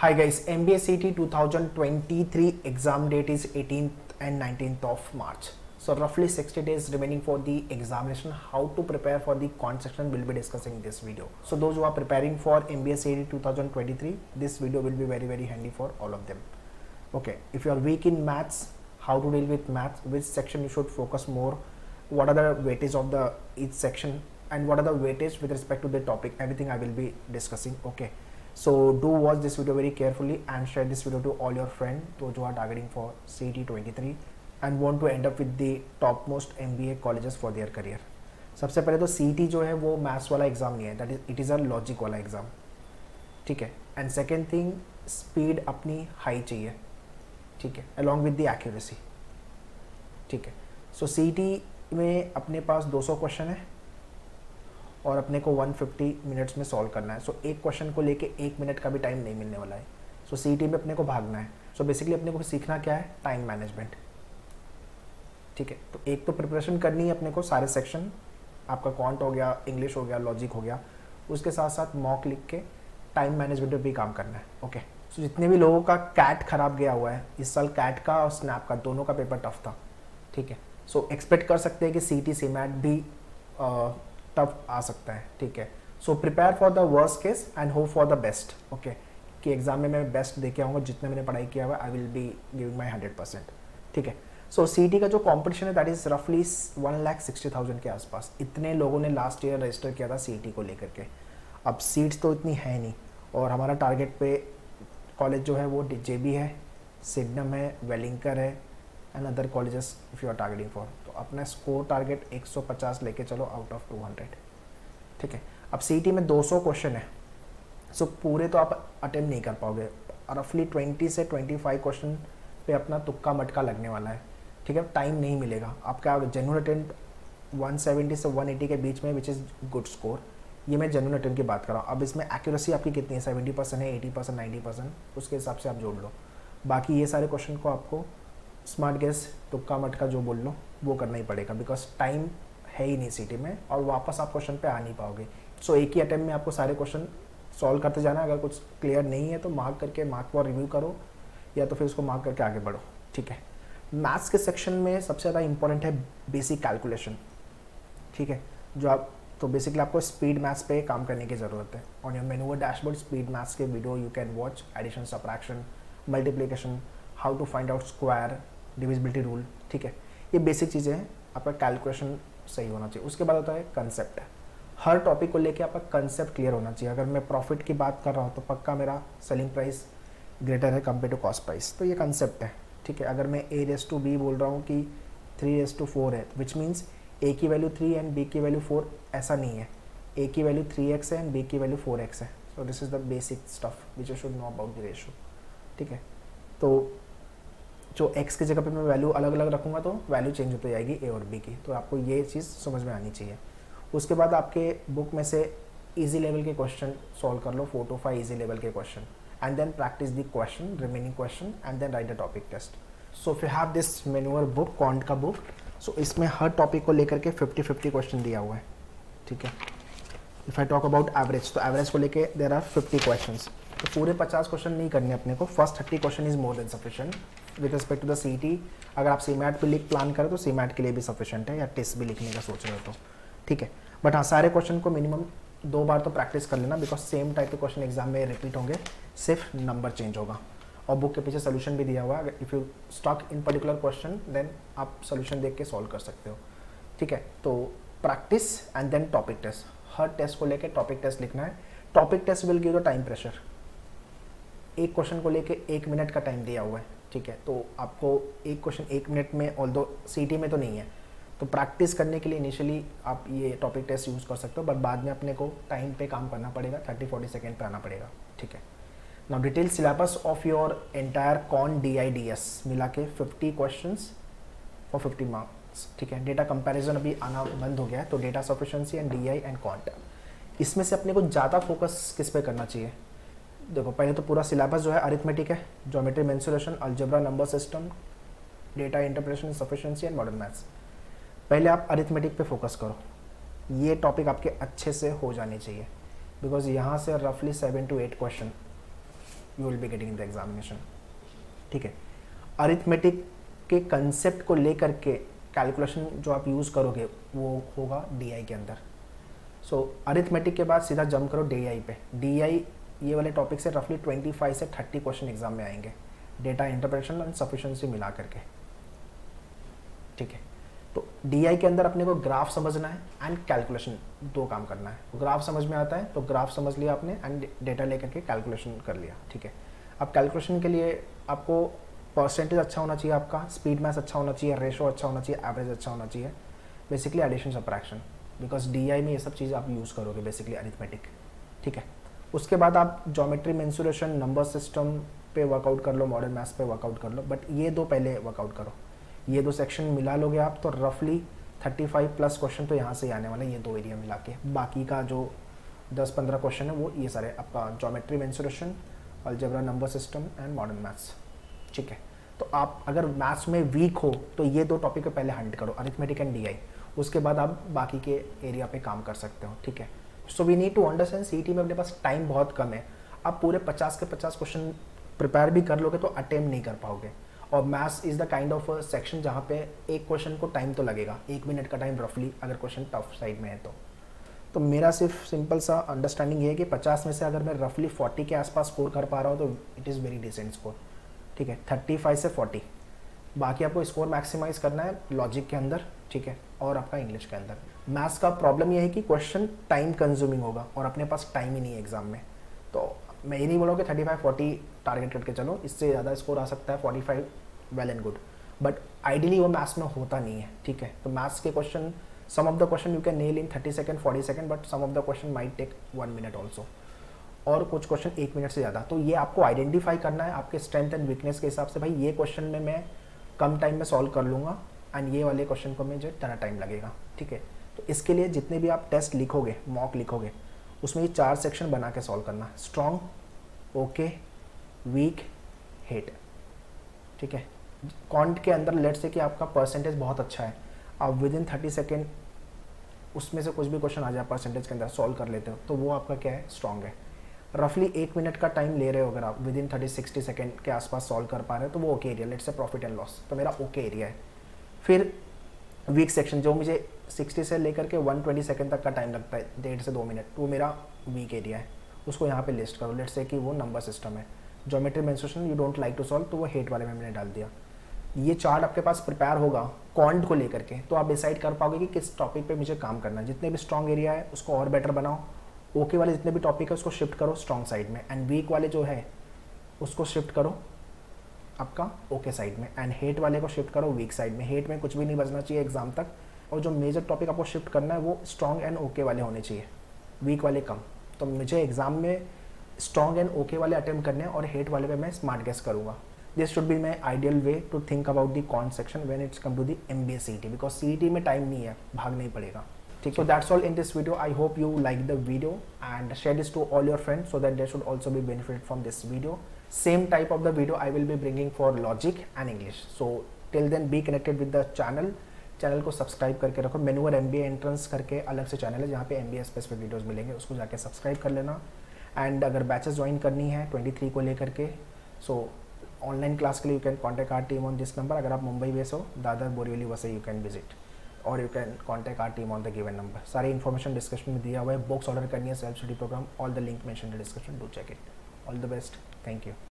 Hi guys, MBA CT 2023 exam date is 18th and 19th of March. So roughly 60 days remaining for the examination. How to prepare for the quant section we'll be discussing in this video. So those who are preparing for MBA CT 2023, this video will be very handy for all of them. Okay, if you are weak in maths, how to deal with maths, which section you should focus more, what are the weightage of the each section, and what are the weightage with respect to the topic, everything I will be discussing. Okay. So do watch this video very carefully and share this video to all your friends, those who are targeting for CET 23 and want to end up with the topmost MBA colleges for their career. सबसे पहले तो CET जो है वो maths वाला exam नहीं है, that is it is a logic वाला एग्जाम, ठीक है. एंड सेकेंड थिंग, स्पीड अपनी हाई चाहिए, ठीक है, अलॉन्ग विद द एक्यूरेसी, ठीक है. सो CET में अपने पास 200 क्वेश्चन है और अपने को 150 मिनट्स में सॉल्व करना है. सो एक क्वेश्चन को लेके 1 मिनट का भी टाइम नहीं मिलने वाला है. सो CET में अपने को भागना है. सो बेसिकली अपने को सीखना क्या है, टाइम मैनेजमेंट, ठीक है. तो एक तो प्रिपरेशन करनी है अपने को, सारे सेक्शन आपका क्वांट हो गया, इंग्लिश हो गया, लॉजिक हो गया, उसके साथ साथ मॉक लिख के टाइम मैनेजमेंट पर भी काम करना है. ओके. सो जितने भी लोगों का कैट खराब गया हुआ है इस साल, कैट का और स्नैप का दोनों का पेपर टफ था, ठीक है. सो एक्सपेक्ट कर सकते हैं कि CET CMAT भी टफ आ सकता है, ठीक है. So prepare for the worst case and hope for the best. Okay, कि एग्जाम में मैं बेस्ट दे के आऊँगा, जितने मैंने पढ़ाई किया हुआ आई विल बी गिविंग माई 100%, ठीक है. सो CET का जो कॉम्पिटिशन है दैट इज रफली 1,60,000 के आसपास. इतने लोगों ने लास्ट ईयर रजिस्टर किया था CET को लेकर के. अब सीट्स तो इतनी है नहीं और हमारा टारगेट पे कॉलेज जो है वो JB है, सिडनम है, वेलिंकर है and other colleges if you are targeting for. तो अपना स्कोर टारगेट 150 लेके चलो आउट ऑफ 200, ठीक है. अब CET में 200 क्वेश्चन है. सो पूरे तो आप अटेम्प्ट नहीं कर पाओगे. रफली 20 से 25 क्वेश्चन पे अपना तुक्का मटका लगने वाला है, ठीक है. टाइम नहीं मिलेगा आपका. जेन्युइन अटेम्प्ट 170 से 180 के बीच में, विच इज़ गुड स्कोर. ये मैं जेन्युइन अटेम्प्ट की बात कर रहा हूँ. अब इसमें एक्यूरेसी आपकी कितनी है, 70% है, 80%, 90%, उसके हिसाब से आप जोड़ लो. बाकी ये सारे क्वेश्चन को आपको स्मार्ट गेस, तुक्का मटका जो बोल लो वो करना ही पड़ेगा, बिकॉज टाइम है ही नहीं CET में और वापस आप क्वेश्चन पे आ नहीं पाओगे. सो एक ही अटेम्प्ट में आपको सारे क्वेश्चन सॉल्व करते जाना. अगर कुछ क्लियर नहीं है तो मार्क करके मार्क पर रिव्यू करो या तो फिर उसको मार्क करके आगे बढ़ो, ठीक है. मैथ्स के सेक्शन में सबसे ज़्यादा इंपॉर्टेंट है बेसिक कैलकुलेशन, ठीक है. जो आप तो बेसिकली आपको स्पीड मैथ्स पे काम करने की ज़रूरत है. On your manual dashboard speed maths के video you can watch addition, subtraction, multiplication, how to find out square, divisibility rule, ठीक है. ये बेसिक चीज़ें हैं. आपका कैलकुलेशन सही होना चाहिए. उसके बाद होता है कंसेप्ट. हर टॉपिक को लेके आपका कंसेप्ट क्लियर होना चाहिए. अगर मैं प्रॉफिट की बात कर रहा हूँ तो पक्का मेरा सेलिंग प्राइस ग्रेटर है कंपेयर टू कॉस्ट प्राइस, तो ये कंसेप्ट है, ठीक है. अगर मैं A/B बोल रहा हूँ कि 3/4 है, विच मीन्स A की वैल्यू 3 एंड B की वैल्यू 4, ऐसा नहीं है. A की वैल्यू 3x है एंड B की वैल्यू 4x है. So this is the basic stuff which you should know about the ratio, ठीक है. तो जो x की जगह पे मैं वैल्यू अलग अलग रखूँगा तो वैल्यू चेंज होती जाएगी A और B की. तो आपको ये चीज़ समझ में आनी चाहिए. उसके बाद आपके बुक में से इजी लेवल के क्वेश्चन सॉल्व कर लो, 4 to 5 इजी लेवल के question, and then practice the question, remaining question, and then write the topic test. So if you have this manual book, quant का बुक, सो इसमें हर topic को लेकर के 50-50 क्वेश्चन दिया हुआ है, ठीक है. If I talk about average, तो एवरेज को लेके देयर आर 50 क्वेश्चंस. तो पूरे 50 क्वेश्चन नहीं करने अपने को. First 30 question is more than sufficient with respect to the CET. अगर आप CMAT पे लिख प्लान करें तो CMAT के लिए भी सफिशिएंट है, या टेस्ट भी लिखने का सोच रहे हो तो, ठीक है. बट हाँ, सारे क्वेश्चन को मिनिमम 2 बार तो प्रैक्टिस कर लेना, बिकॉज सेम टाइप के क्वेश्चन एग्जाम में रिपीट होंगे, सिर्फ नंबर चेंज होगा. और बुक के पीछे सोल्यूशन भी दिया हुआ है. If you stuck in particular question then आप सोल्यूशन देख के सॉल्व कर सकते हो, ठीक है. तो practice and then topic test. हर टेस्ट को लेके टॉपिक टेस्ट लिखना है. Topic test will give the time pressure. एक क्वेश्चन को लेके 1 मिनट का टाइम दिया हुआ है, ठीक है. तो आपको एक क्वेश्चन 1 मिनट में, ऑल्दो CET में तो नहीं है, तो प्रैक्टिस करने के लिए इनिशियली आप ये टॉपिक टेस्ट यूज़ कर सकते हो, बट बाद में अपने को टाइम पे काम करना पड़ेगा, 30-40 सेकेंड पे आना पड़ेगा, ठीक है. Now detail syllabus of your entire quant DIDS मिला के 50 क्वेश्चंस फॉर 50 मार्क्स, ठीक है. डेटा कंपैरिजन अभी आना बंद हो गया है, तो data sufficiency and DI and quant, इसमें से अपने को ज़्यादा फोकस किस पे करना चाहिए. देखो, पहले तो पूरा सिलेबस जो है अरिथमेटिक है, geometry, mensuration, algebra, number system, data interpretation, sufficiency and modern maths. पहले आप अरिथमेटिक पे फोकस करो. ये टॉपिक आपके अच्छे से हो जाने चाहिए, बिकॉज यहाँ से रफली 7 to 8 question you will be getting in the examination, ठीक है। अरिथमेटिक के कंसेप्ट को लेकर के कैलकुलेशन जो आप यूज़ करोगे वो होगा DI के अंदर। सो अरिथमेटिक के बाद सीधा जंप करो DI पे। DI ये वाले टॉपिक से रफली 25 से 30 क्वेश्चन एग्जाम में आएंगे, डेटा इंटरप्रिटेशन एंड सफिशिएंसी मिला करके, ठीक है। तो DI के अंदर अपने को ग्राफ समझना है एंड कैलकुलेशन, दो काम करना है। ग्राफ समझ में आता है तो ग्राफ समझ लिया आपने एंड डेटा लेकर के कैलकुलेशन कर लिया, ठीक है। अब कैलकुलेशन के लिए आपको परसेंटेज अच्छा होना चाहिए, आपका स्पीड मैथ्स अच्छा होना चाहिए, रेशो अच्छा होना चाहिए, एवरेज अच्छा होना चाहिए, basically addition subtraction, because DI में ये सब चीज़ आप यूज़ करोगे बेसिकली अरिथमेटिक, ठीक है। उसके बाद आप ज्योमेट्री, मेंसुरेशन, नंबर सिस्टम पे वर्कआउट कर लो, मॉडर्न मैथ्स पे वर्कआउट कर लो, बट ये दो पहले वर्कआउट करो। ये दो सेक्शन मिला लोगे आप तो रफली 35 प्लस क्वेश्चन तो यहाँ से ही आने वाले, ये दो एरिया मिला के। बाकी का जो 10-15 क्वेश्चन है वो ये सारे आपका geometry, mensuration, algebra, number system and modern maths, ठीक है। तो आप अगर मैथ्स में वीक हो तो ये दो टॉपिक पे पहले हंट करो, अरिथमेटिक एंड DI, उसके बाद आप बाकी के एरिया पे काम कर सकते हो, ठीक है। So we need to understand CET में अपने पास टाइम बहुत कम है, आप पूरे 50 के 50 क्वेश्चन प्रिपेयर भी कर लोगे तो अटेम्प्ट नहीं कर पाओगे। और maths is the kind of section जहाँ पे एक क्वेश्चन को टाइम तो लगेगा, 1 मिनट का टाइम रफली, अगर क्वेश्चन टफ साइड में है तो मेरा सिर्फ सिंपल सा अंडरस्टैंडिंग ये है कि 50 में से अगर मैं रफली 40 के आसपास स्कोर कर पा रहा हूँ तो it is very decent score, ठीक है। 35 से 40, बाकी आपको स्कोर मैक्सिमाइज करना है लॉजिक के अंदर, ठीक है, और आपका इंग्लिश के अंदर। मैथ्स का प्रॉब्लम ये है कि क्वेश्चन टाइम कंज्यूमिंग होगा और अपने पास टाइम ही नहीं है एग्जाम में, तो मैं ये नहीं बोलूँगा कि 35-40 टारगेट करके चलो, इससे ज़्यादा स्कोर आ सकता है 45, well and good, but ideally वो मैथ्स में होता नहीं है, ठीक है। तो मैथ्स के question, some of the question you can nail in 30 second 40 second, but some of the question might take 1 minute also, और कुछ क्वेश्चन 1 मिनट से ज़्यादा। तो ये आपको आइडेंटिफाई करना है आपके स्ट्रेंथ एंड वीकनेस के हिसाब से, भाई ये क्वेश्चन में मैं कम टाइम में सॉल्व कर लूँगा एंड ये वाले क्वेश्चन को मुझे ज़्यादा टाइम लगेगा, ठीक है। तो इसके लिए जितने भी आप टेस्ट लिखोगे, मॉक लिखोगे, उसमें ये 4 सेक्शन बना के सॉल्व करना, स्ट्रॉन्ग, ओके, वीक, हेट, ठीक है। कॉन्ट के अंदर लेट से कि आपका परसेंटेज बहुत अच्छा है, आप विद इन 30 सेकेंड उसमें से कुछ भी क्वेश्चन आ जाए परसेंटेज के अंदर सॉल्व कर लेते हो तो वो आपका क्या है, स्ट्रॉन्ग है। रफली 1 मिनट का टाइम ले रहे हो अगर आप विद इन 30-60 सेकेंड के आसपास सॉल्व कर पा रहे हो तो वो ओके एरिया, लेट से प्रॉफिट एंड लॉस, तो मेरा ओके एरिया है। फिर वीक सेक्शन जो मुझे 60 से लेकर के 120 सेकेंड तक का टाइम लगता है, 1.5 से 2 मिनट, वो मेरा वीक एरिया है, उसको यहाँ पे लिस्ट करो। लेट से कि वो नंबर सिस्टम है, geometry, mensuration you don't like to solve, तो वो हेट वाले में मैंने डाल दिया। ये चार्ट आपके पास प्रिपेयर होगा क्वांट को लेकर के, तो आप डिसाइड कर पाओगे कि किस टॉपिक पे मुझे काम करना है। जितने भी स्ट्रॉन्ग एरिया है उसको और बेटर बनाओ, ओके वाले जितने भी टॉपिक है उसको शिफ्ट करो स्ट्रॉन्ग साइड में, एंड वीक वाले जो है उसको शिफ्ट करो आपका ओके साइड में, एंड हेट वाले को शिफ्ट करो वीक साइड में। हेट में कुछ भी नहीं बचना चाहिए एग्जाम तक, और जो मेजर टॉपिक आपको शिफ्ट करना है वो स्ट्रॉन्ग एंड ओके वाले होने चाहिए, वीक वाले कम। तो मुझे एग्जाम में स्ट्रॉन्ग एंड ओके वाले अटेम्प्ट करने हैं और हेट वाले पे मैं स्मार्ट गेस करूँगा। This should be my ideal way to think about the quant section when it's come to the MBA CET, because CET में टाइम नहीं है, भागना ही पड़ेगा, ठीक है। So that's all in this video. I hope you like the video and share this to all your friends so that they should also be benefited from this video. Same type of the video I will be bringing for logic and English. So till then be connected with the channel को subscribe करके रखो। मेनूवर MBA entrance करके अलग से channel है जहाँ पे MBA स्पेसिफिक वीडियोस मिलेंगे, उसको जाके सब्सक्राइब कर लेना। एंड अगर बैचेस ज्वाइन करनी है 23 को लेकर के, सो ऑनलाइन क्लास के लिए you can contact our team on this number. अगर आप मुंबई बेस हो, Dadar, Borivali, Vasai, you can visit और you can contact our team on the given number. सारी इन्फॉर्मेशन डिस्क्रिप्शन में दिया हुआ है। बुक्स ऑर्डर करनी है, self study programme, all the link mention in the description, do check it. All the best, thank you.